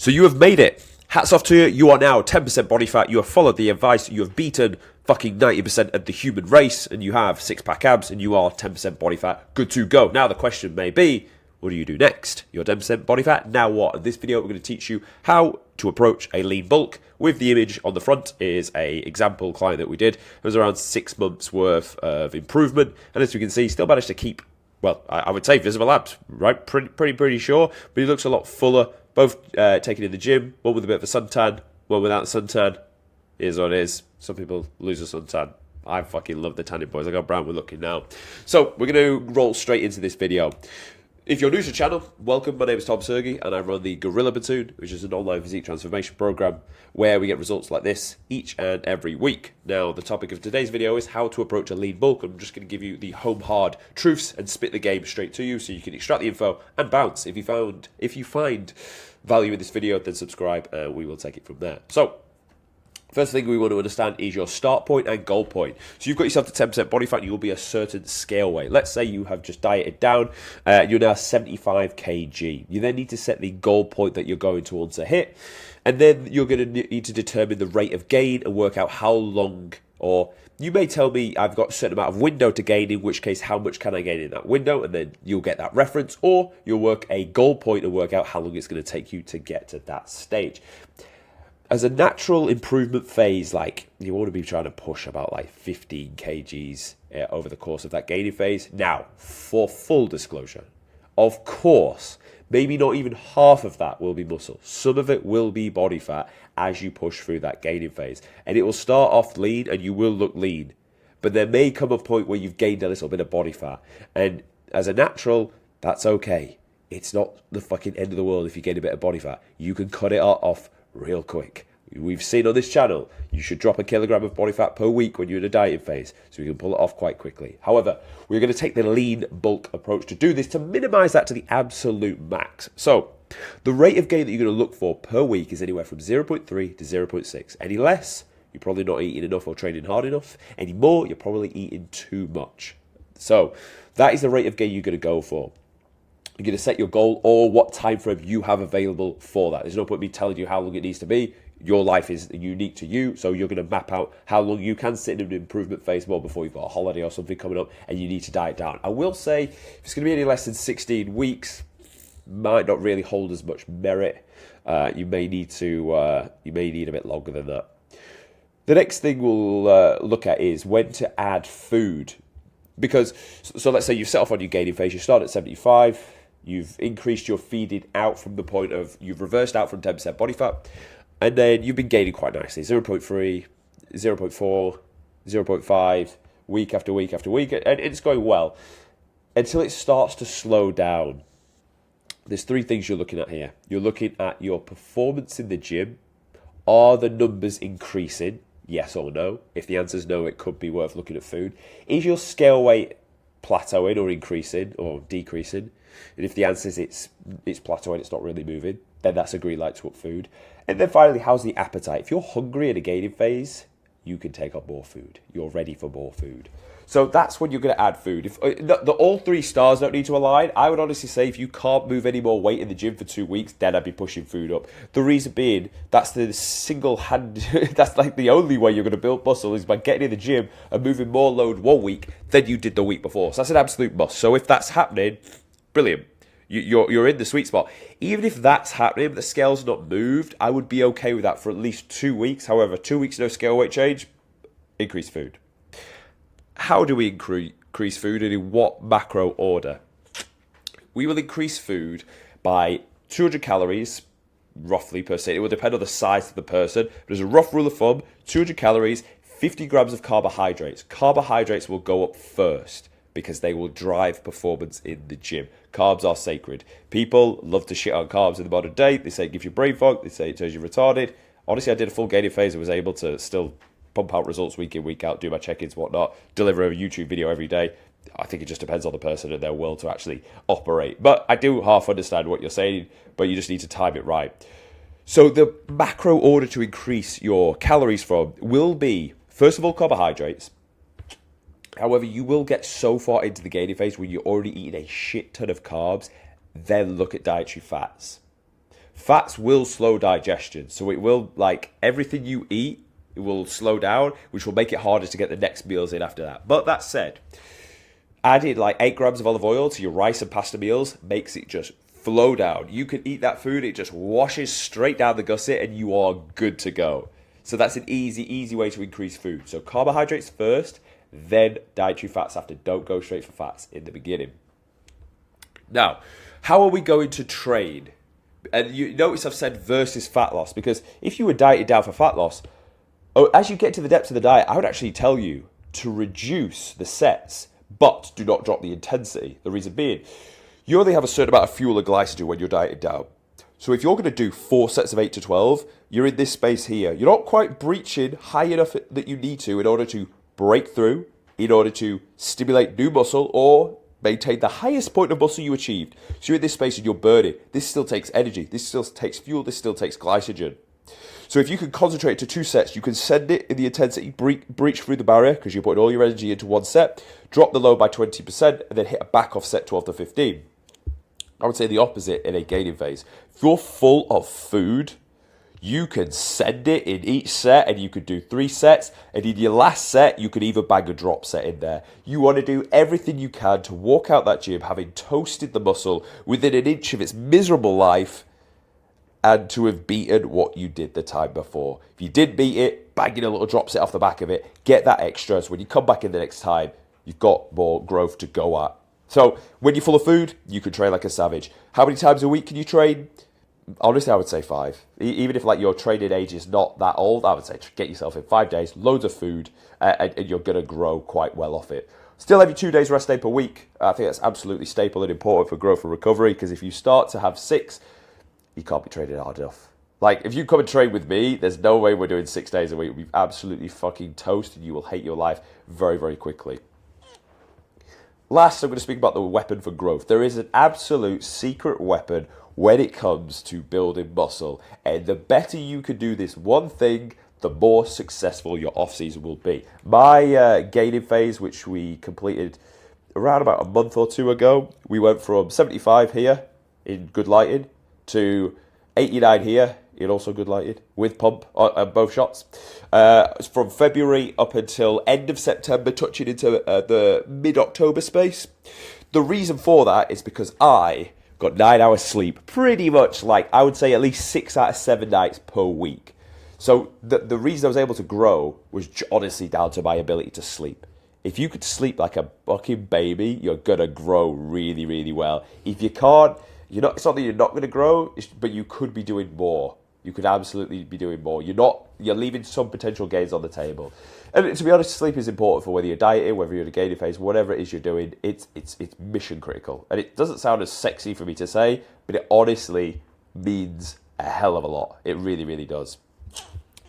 So you have made it. Hats off to you. You are now 10% body fat. You have followed the advice. You have beaten fucking 90% of the human race, and you have six-pack abs, and you are 10% body fat. Good to go. Now the question may be, what do you do next? You're 10% body fat. Now what? In this video, we're going to teach you how to approach a lean bulk. With the image on the front is a example client that we did. It was around 6 months worth of improvement, and as you can see, still managed to keep, well, I would say visible abs, right? Pretty sure, but he looks a lot fuller. Both taken in the gym, one with a bit of a suntan, one without a suntan. Is what it is. Some people lose a suntan. I fucking love the tanning, boys. I got brown, we're looking now. So we're going to roll straight into this video. If you're new to the channel, welcome. My name is Tom Sergi, and I run the Gorilla Platoon, which is an online physique transformation program where we get results like this each and every week. Now, the topic of today's video is how to approach a lean bulk. I'm just going to give you the home hard truths and spit the game straight to you so you can extract the info and bounce. If you find value in this video, then subscribe and we will take it from there. So, first thing we want to understand is your start point and goal point. So you've got yourself to 10% body fat and you'll be a certain scale weight. Let's say you have just dieted down, you're now 75 kg. You then need to set the goal point that you're going towards a hit, and then you're going to need to determine the rate of gain and work out how long, or you may tell me I've got a certain amount of window to gain, in which case how much can I gain in that window, and then you'll get that reference, or you'll work a goal point and work out how long it's going to take you to get to that stage. As a natural improvement phase, like, you want to be trying to push about like 15 kgs over the course of that gaining phase. Now, for full disclosure, of course, maybe not even half of that will be muscle. Some of it will be body fat as you push through that gaining phase. And it will start off lean and you will look lean. But there may come a point where you've gained a little bit of body fat. And as a natural, that's okay. It's not the fucking end of the world if you gain a bit of body fat. You can cut it off real quick. We've seen on this channel, you should drop a kilogram of body fat per week when you're in a dieting phase, so you can pull it off quite quickly. However, we're going to take the lean bulk approach to do this to minimize that to the absolute max. So, the rate of gain that you're going to look for per week is anywhere from 0.3 to 0.6. Any less, you're probably not eating enough or training hard enough. Any more, you're probably eating too much. So, that is the rate of gain you're going to go for. You're going to set your goal or what time frame you have available for that. There's no point me telling you how long it needs to be. Your life is unique to you, so you're going to map out how long you can sit in an improvement phase more before you've got a holiday or something coming up and you need to diet down. I will say, if it's going to be any less than 16 weeks, might not really hold as much merit. You may need a bit longer than that. The next thing we'll look at is when to add food. Because, so let's say you set off on your gaining phase, you start at 75, you've increased your feeding out from the point of, you've reversed out from 10% body fat, and then you've been gaining quite nicely, 0.3, 0.4, 0.5, week after week after week, and it's going well, until it starts to slow down. There's three things you're looking at here. You're looking at your performance in the gym. Are the numbers increasing? Yes or no? If the answer is no, it could be worth looking at food. Is your scale weight plateauing or increasing or decreasing? And if the answer is it's plateauing, it's not really moving, then that's a green light to up food. And then finally, how's the appetite? If you're hungry in a gaining phase, you can take on more food. You're ready for more food. So that's when you're going to add food. If all three stars don't need to align, I would honestly say if you can't move any more weight in the gym for 2 weeks, then I'd be pushing food up. The reason being, that's the that's like the only way you're going to build muscle is by getting in the gym and moving more load 1 week than you did the week before. So that's an absolute must. So if that's happening, brilliant. You're in the sweet spot. Even if that's happening, but the scale's not moved, I would be okay with that for at least 2 weeks. However, 2 weeks no scale weight change, increase food. How do we increase food and in what macro order? We will increase food by 200 calories, roughly per se. It will depend on the size of the person, but as a rough rule of thumb, 200 calories, 50 grams of carbohydrates. Carbohydrates will go up first because they will drive performance in the gym. Carbs are sacred. People love to shit on carbs in the modern day. They say it gives you brain fog. They say it turns you retarded. Honestly, I did a full gaining phase and was able to still pump out results week in, week out, do my check-ins, whatnot, deliver a YouTube video every day. I think it just depends on the person and their will to actually operate. But I do half understand what you're saying, but you just need to time it right. So the macro order to increase your calories from will be, first of all, carbohydrates. However, you will get so far into the gaining phase when you're already eating a shit ton of carbs, then look at dietary fats. Fats will slow digestion. So it will, like, everything you eat, it will slow down, which will make it harder to get the next meals in after that. But that said, adding like 8 grams of olive oil to your rice and pasta meals makes it just flow down. You can eat that food, it just washes straight down the gusset and you are good to go. So that's an easy way to increase food. So carbohydrates first, then dietary fats after. Don't go straight for fats in the beginning. Now, how are we going to train? And you notice I've said versus fat loss, because if you were dieted down for fat loss, as you get to the depths of the diet, I would actually tell you to reduce the sets, but do not drop the intensity. The reason being, you only have a certain amount of fuel and glycogen when you're dieted down. So if you're going to do 4 sets of 8 to 12, you're in this space here. You're not quite breaching high enough that you need to in order to break through, in order to stimulate new muscle or maintain the highest point of muscle you achieved. So you're in this space and you're burning. This still takes energy. This still takes fuel. This still takes glycogen. So if you can concentrate to 2 sets, you can send it in the intensity, breach through the barrier because you're putting all your energy into 1 set, drop the load by 20%, and then hit a back off set 12 to 15. I would say the opposite in a gaining phase. If you're full of food, you can send it in each set and you could do 3 sets. And in your last set, you could even bang a drop set in there. You want to do everything you can to walk out that gym having toasted the muscle within an inch of its miserable life and to have beaten what you did the time before. If you did beat it, banging a little drop set off the back of it, get that extra. So when you come back in the next time, you've got more growth to go at. So when you're full of food, you can train like a savage. How many times a week can you train? Honestly, I would say 5. Even if like your training age is not that old, I would say get yourself in 5 days, loads of food, and you're going to grow quite well off it. Still every 2 days rest day per week. I think that's absolutely staple and important for growth and recovery, because if you start to have 6, you can't be training hard enough. Like, if you come and train with me, there's no way we're doing 6 days a week. We've absolutely fucking toasted. You will hate your life very, very quickly. Last, I'm going to speak about the weapon for growth. There is an absolute secret weapon when it comes to building muscle. And the better you can do this one thing, the more successful your off-season will be. My gaining phase, which we completed around about a month or 2 ago, we went from 75 here in good lighting to 89 here in also good lighting with pump on both shots. From February up until end of September, touching into the mid-October space. The reason for that is because I got 9 hours sleep, pretty much like I would say at least 6 out of 7 nights per week. So the reason I was able to grow was honestly down to my ability to sleep. If you could sleep like a fucking baby, you're gonna grow really, really well. If you can't, it's not that you're not going to grow, but you could be doing more. You could absolutely be doing more. You're leaving some potential gains on the table. And to be honest, sleep is important for whether you're dieting, whether you're in a gaining phase, whatever it is you're doing. It's mission critical. And it doesn't sound as sexy for me to say, but it honestly means a hell of a lot. It really, really does.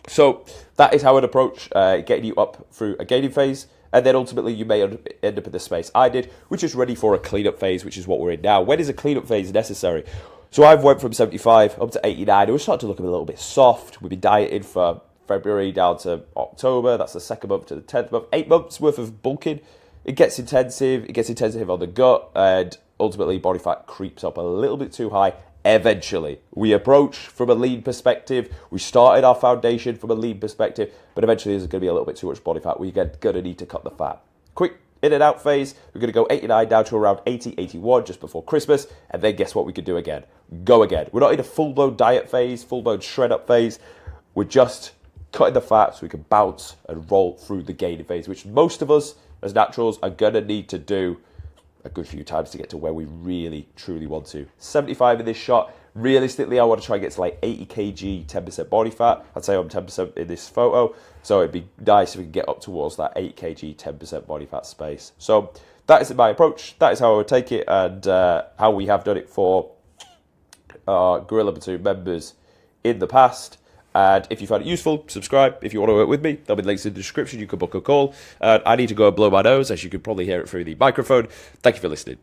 So that is how I'd approach getting you up through a gaining phase. And then ultimately you may end up in the space I did, which is ready for a cleanup phase, which is what we're in now. When is a cleanup phase necessary? So I've went from 75 up to 89. It was starting to look a little bit soft. We've been dieting from February down to October. That's the 2nd month to the 10th month. 8 months worth of bulking. It gets intensive. It gets intensive on the gut. And ultimately body fat creeps up a little bit too high. Eventually, we approach from a lean perspective. We started our foundation from a lean perspective, but eventually there's going to be a little bit too much body fat. We're going to need to cut the fat. Quick in and out phase. We're going to go 89 down to around 80, 81 just before Christmas, and then guess what we could do again? Go again. We're not in a full-blown diet phase, full-blown shred-up phase. We're just cutting the fat so we can bounce and roll through the gaining phase, which most of us as naturals are going to need to do a good few times to get to where we really, truly want to. 75 in this shot. Realistically, I want to try and get to like 80 kg, 10% body fat. I'd say I'm 10% in this photo. So it'd be nice if we can get up towards that 8 kg, 10% body fat space. So that is my approach. That is how I would take it, and how we have done it for our Gorilla Platoon members in the past. And if you found it useful, subscribe. If you want to work with me, there'll be links in the description. You can book a call. I need to go and blow my nose, as you can probably hear it through the microphone. Thank you for listening.